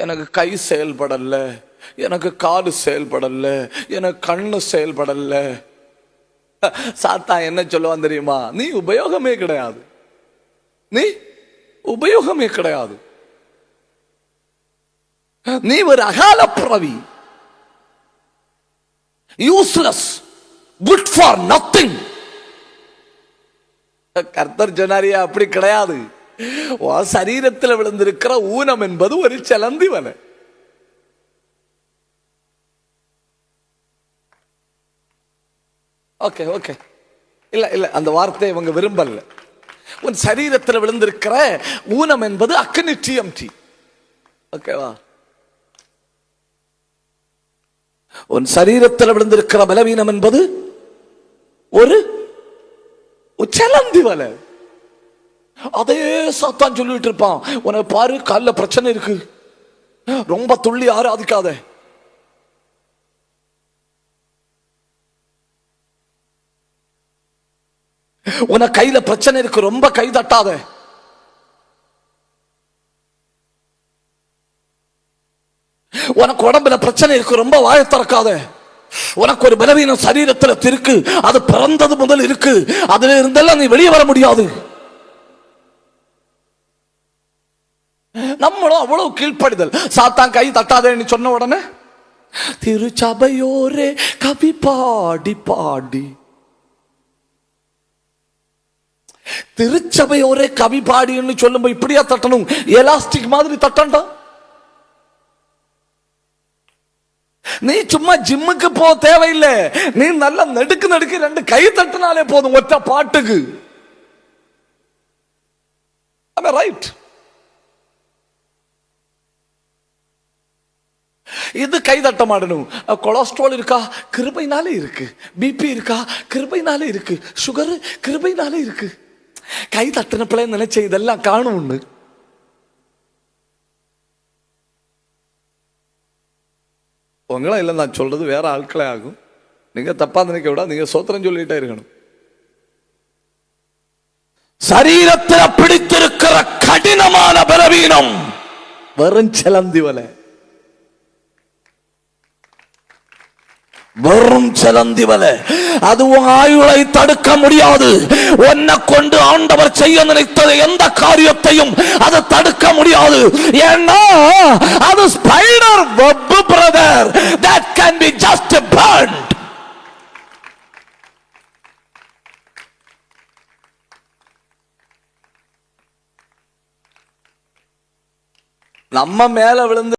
எனக்கு கை செயல்படல, எனக்கு காது செயல்படல, எனக்கு கண்ணு செயல்படல. சாத்தான் என்ன சொல்லுவான் தெரியுமா? நீ உபயோகமே கிடையாது, நீ உபயோகமே கிடையாது, நீ ஒரு அகால பிறவி, யூஸ்லெஸ், குட் ஃபார் நத்திங். கர்த்தர் சொன்னாரியா? அப்படி கிடையாது. சரீரத்தில் விழுந்திருக்கிற ஊனம் என்பது ஒரு செலந்தி வலை. ஓகே ஓகே, இல்ல இல்ல, அந்த வார்த்தையை இவங்க விரும்பல. உன் சரீரத்தில் விழுந்திருக்கிற ஊனம் என்பது அக்னி டிஎம்டி. ஓகேவா? உன் சரீரத்தில் விழுந்திருக்கிற பலவீனம் என்பது ஒரு செலந்தி வலை. அதே சாத்தான் சொல்லிட்டு இருப்பான், உனக்கு பாரு கால்ல பிரச்சனை இருக்கு, ரொம்ப துள்ளி ஆராதிக்காத, உனக்கு கையில பிரச்சனை இருக்கு, ரொம்ப கை தட்டாத, உனக்கு உடம்புல பிரச்சனை இருக்கு, ரொம்ப வாயை திறக்காத, உனக்கு ஒரு பலவீனம் சரீரத்தில் இருக்கு, அது பிறந்தது முதல் இருக்கு, அதுல இருந்தெல்லாம் நீ வெளியே வர முடியாது. நம்மளும் அவ்வளவு கீழ்ப்படிதல். சாத்தான் கை தட்டாதேன்னு சொன்ன உடனே திருச்சபையோரே கவி பாடி பாடி, திருச்சபையோரே கவி பாடின்னு சொல்லும்போது இப்படியா தட்டணும்? எலாஸ்டிக் மாதிரி தட்டண்டா. நீ சும்மா ஜிம்முக்கு போ தேவையில்லை, நீ நல்லா நடுக்கு நடுக்கு ரெண்டு கை தட்டினாலே போதும் ஒற்ற பாட்டுக்கு. ரைட்? இது கை தட்ட மாட்டணும். கொலஸ்ட்ரால் இருக்கா? கிருபைனாலே இருக்கு. பிபி இருக்கா? கிருபைனாலே இருக்கு. சுகர் கிருபைனாலே இருக்கு. கை தட்டின பிள்ளை நினைச்ச இதெல்லாம் காணும். உங்களா இல்லை, நான் சொல்றது வேற ஆட்களே ஆகும். நீங்க தப்பா நினைக்க விட, நீங்க சோத்திரம் சொல்லிட்டே இருக்கணும். சரீரத்தில் பிடித்திருக்கிற கடினமான பலவீனம் வெறும் செலந்தி வலை, வெறும் செலந்தி வலை. அதுவும் ஆயுளை தடுக்க முடியாது. உன்னை கொண்டு ஆண்டவர் செய்ய நினைத்தது எந்த காரியத்தையும் அது தடுக்க முடியாது. ஏன்னா அது spider web brother, that can be just burned. நம்ம மேல விழுந்து